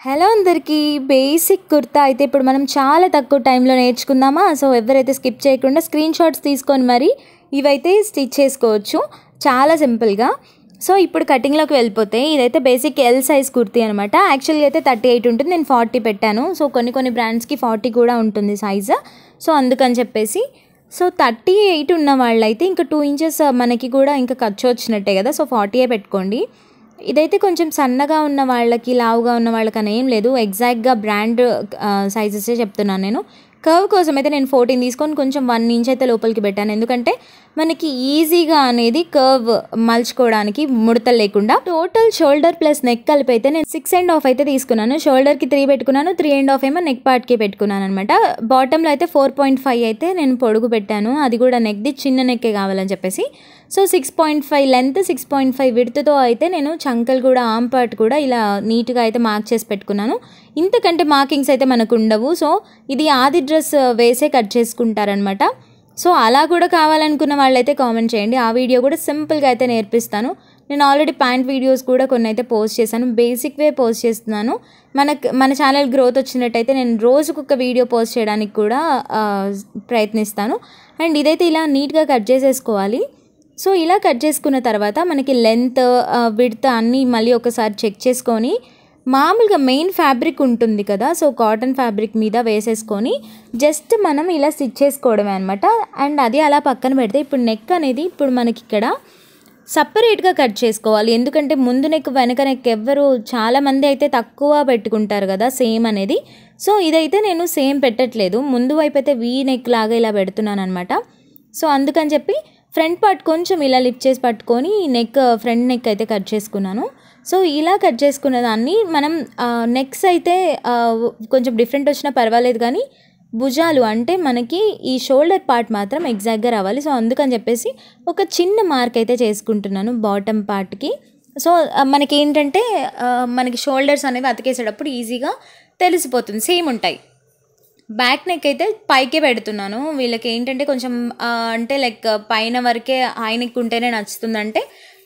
Hello అందరికీ basic kurta అయితే ఇప్పుడు మనం చాలా తక్కువ టైంలో నేర్చుకుందామా. సో ఎవరైతే స్కిప్ చేయకుండా స్క్రీన్ షాట్స్ తీసుకొని మరి ఇవైతే స్టిచ్ చేసుకోవచ్చు చాలా సింపుల్గా. సో ఇప్పుడు కటింగ్లోకి వెళ్ళిపోతే ఇదైతే బేసిక్ ఎల్ సైజ్ కుర్తీ అనమాట. యాక్చువల్గా అయితే 38 ఉంటుంది, నేను 40 పెట్టాను. సో కొన్ని బ్రాండ్స్కి 40 కూడా ఉంటుంది సైజు. సో అందుకని చెప్పేసి 38 ఉన్న వాళ్ళైతే ఇంకా 2 ఇంచెస్ మనకి కూడా ఇంకా ఖర్చు వచ్చినట్టే కదా. సో 40 పెట్టుకోండి. ఇదైతే కొంచెం సన్నగా ఉన్న వాళ్ళకి, లావుగా ఉన్న వాళ్ళకి అని ఏం లేదు, ఎగ్జాక్ట్గా బ్రాండ్ సైజెసే చెప్తున్నాను నేను. కర్వ్ కోసం అయితే నేను 14 తీసుకొని కొంచెం 1 ఇంచ్ అయితే లోపలికి పెట్టాను, ఎందుకంటే మనకి ఈజీగా అనేది కర్వ్ మలుచుకోవడానికి ముడతలు లేకుండా. టోటల్ షోల్డర్ ప్లస్ నెక్ కలిపి అయితే నేను 6.5 అయితే తీసుకున్నాను. షోల్డర్కి 3 పెట్టుకున్నాను, 3.5 ఏమో నెక్ పార్ట్కి పెట్టుకున్నాను అనమాట. బాటంలో అయితే 4.5 అయితే నేను పొడుగు పెట్టాను, అది కూడా నెక్ది చిన్న నెక్కే కావాలని చెప్పేసి. సో 6.5 లెంత్, 6.5 విడ్త్తో అయితే నేను చంకలు కూడా, ఆర్మ్ పార్ట్ కూడా ఇలా నీట్గా అయితే మార్క్ చేసి పెట్టుకున్నాను. ఇంతకంటే మార్కింగ్స్ అయితే మనకు ఉండవు. సో ఇది ఆది డ్రెస్ వేసే కట్ చేసుకుంటారనమాట. సో అలా కూడా కావాలనుకున్న వాళ్ళైతే కామెంట్ చేయండి, ఆ వీడియో కూడా సింపుల్గా అయితే నేర్పిస్తాను. నేను ఆల్రెడీ ప్యాంట్ వీడియోస్ కూడా కొన్ని అయితే పోస్ట్ చేశాను, బేసిక్ వే పోస్ట్ చేస్తున్నాను. మన ఛానల్ గ్రోత్ వచ్చినట్టయితే నేను రోజుకొక వీడియో పోస్ట్ చేయడానికి కూడా ప్రయత్నిస్తాను. అండ్ ఇదైతే ఇలా నీట్గా కట్ చేసేసుకోవాలి. సో ఇలా కట్ చేసుకున్న తర్వాత మనకి లెంత్, విడ్త్ అన్నీ మళ్ళీ ఒకసారి చెక్ చేసుకొని, మామూలుగా మెయిన్ ఫ్యాబ్రిక్ ఉంటుంది కదా, సో కాటన్ ఫ్యాబ్రిక్ మీద వేసేసుకొని జస్ట్ మనం ఇలా స్టిచ్ చేసుకోవడమే అనమాట. అండ్ అది అలా పక్కన పెడితే ఇప్పుడు నెక్ అనేది ఇప్పుడు మనకి ఇక్కడ సపరేట్గా కట్ చేసుకోవాలి. ఎందుకంటే ముందు నెక్ వెనక నెక్ ఎవ్వరు చాలామంది అయితే తక్కువ పెట్టుకుంటారు కదా సేమ్ అనేది. సో ఇదైతే నేను సేమ్ పెట్టట్లేదు, ముందు వైపు అయితే వీ నెక్ లాగా ఇలా పెడుతున్నాను అనమాట. సో అందుకని చెప్పి ఫ్రంట్ పార్ట్ కొంచెం ఇలా లిఫ్ట్ చేసి పట్టుకొని నెక్, ఫ్రంట్ నెక్ అయితే కట్ చేసుకున్నాను. సో ఇలా కట్ చేసుకున్న దాన్ని మనం నెక్స్ అయితే కొంచెం డిఫరెంట్ వచ్చినా పర్వాలేదు, కానీ భుజాలు అంటే మనకి ఈ షోల్డర్ పార్ట్ మాత్రం ఎగ్జాక్ట్గా రావాలి. సో అందుకని చెప్పేసి ఒక చిన్న మార్క్ అయితే చేసుకుంటున్నాను బాటమ్ పార్ట్కి. సో మనకి ఏంటంటే మనకి షోల్డర్స్ అనేవి అతికేసేటప్పుడు ఈజీగా తెలిసిపోతుంది, సేమ్ ఉంటాయి. బ్యాక్ నెక్ అయితే పైకే పెడుతున్నాను. వీళ్ళకి ఏంటంటే కొంచెం అంటే లైక్ పైన వరకే హై నెక్ ఉంటేనే నచ్చుతుందంటే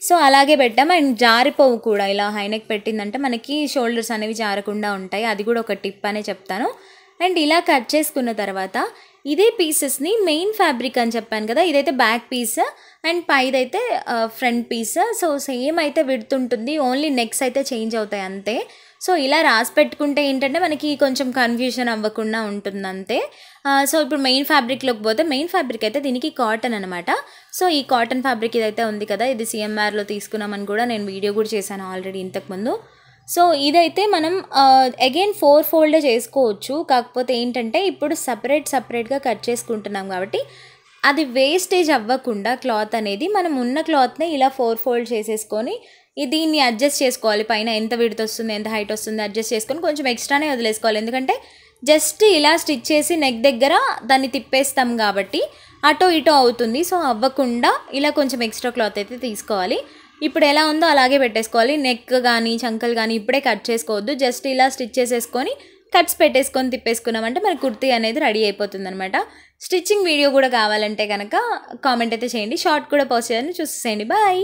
సో అలాగే పెట్టాము. అండ్ జారిపోవు కూడా, ఇలా హై నెక్ పెట్టిందంటే మనకి షోల్డర్స్ అనేవి జారకుండా ఉంటాయి, అది కూడా ఒక టిప్ అనే చెప్తాను. అండ్ ఇలా కట్ చేసుకున్న తర్వాత ఇదే పీసెస్ని మెయిన్ ఫ్యాబ్రిక్ అని చెప్పాను కదా, ఇదైతే బ్యాక్ పీస్ అండ్ పైదైతే ఫ్రంట్ పీస్. సో సేమ్ అయితే విడుతుంటుంది, ఓన్లీ నెక్స్ అయితే చేంజ్ అవుతాయి అంతే. సో ఇలా రాసి పెట్టుకుంటే ఏంటంటే మనకి కొంచెం కన్ఫ్యూజన్ అవ్వకుండా ఉంటుంది అంతే. సో ఇప్పుడు మెయిన్ ఫ్యాబ్రిక్లోకి పోతే, మెయిన్ ఫ్యాబ్రిక్ అయితే దీనికి కాటన్ అనమాట. సో ఈ కాటన్ ఫ్యాబ్రిక్ ఇదైతే ఉంది కదా, ఇది సిఎంఆర్లో తీసుకున్నామని కూడా నేను వీడియో కూడా చేశాను ఆల్రెడీ ఇంతకుముందు. సో ఇదైతే మనం అగైన్ 4 ఫోల్డే చేసుకోవచ్చు, కాకపోతే ఏంటంటే ఇప్పుడు సపరేట్గా కట్ చేసుకుంటున్నాం కాబట్టి అది వేస్టేజ్ అవ్వకుండా క్లాత్ అనేది మనం ఉన్న క్లాత్నే ఇలా 4 ఫోల్డ్ చేసేసుకొని దీన్ని అడ్జస్ట్ చేసుకోవాలి. పైన ఎంత విడ్త్ వస్తుంది, ఎంత హైట్ వస్తుంది అడ్జస్ట్ చేసుకొని కొంచెం ఎక్స్ట్రానే వదిలేసుకోవాలి, ఎందుకంటే జస్ట్ ఇలా స్టిచ్ చేసి నెక్ దగ్గర దాన్ని తిప్పేస్తాం కాబట్టి అటో ఇటో అవుతుంది. సో అవ్వకుండా ఇలా కొంచెం ఎక్స్ట్రా క్లాత్ అయితే తీసుకోవాలి. ఇప్పుడు ఎలా ఉందో అలాగే పెట్టేసుకోవాలి. నెక్ కానీ చంకలు కానీ ఇప్పుడే కట్ చేసుకోవద్దు, జస్ట్ ఇలా స్టిచ్ చేసేసుకొని కట్స్ పెట్టేసుకొని తిప్పేసుకున్నామంటే మన కుర్తీ అనేది రెడీ అయిపోతుంది అనమాట. స్టిచ్చింగ్ వీడియో కూడా కావాలంటే కనుక కామెంట్ అయితే చేయండి, షార్ట్ కూడా పోస్ట్ చేయాలని చూసేయండి. బాయ్.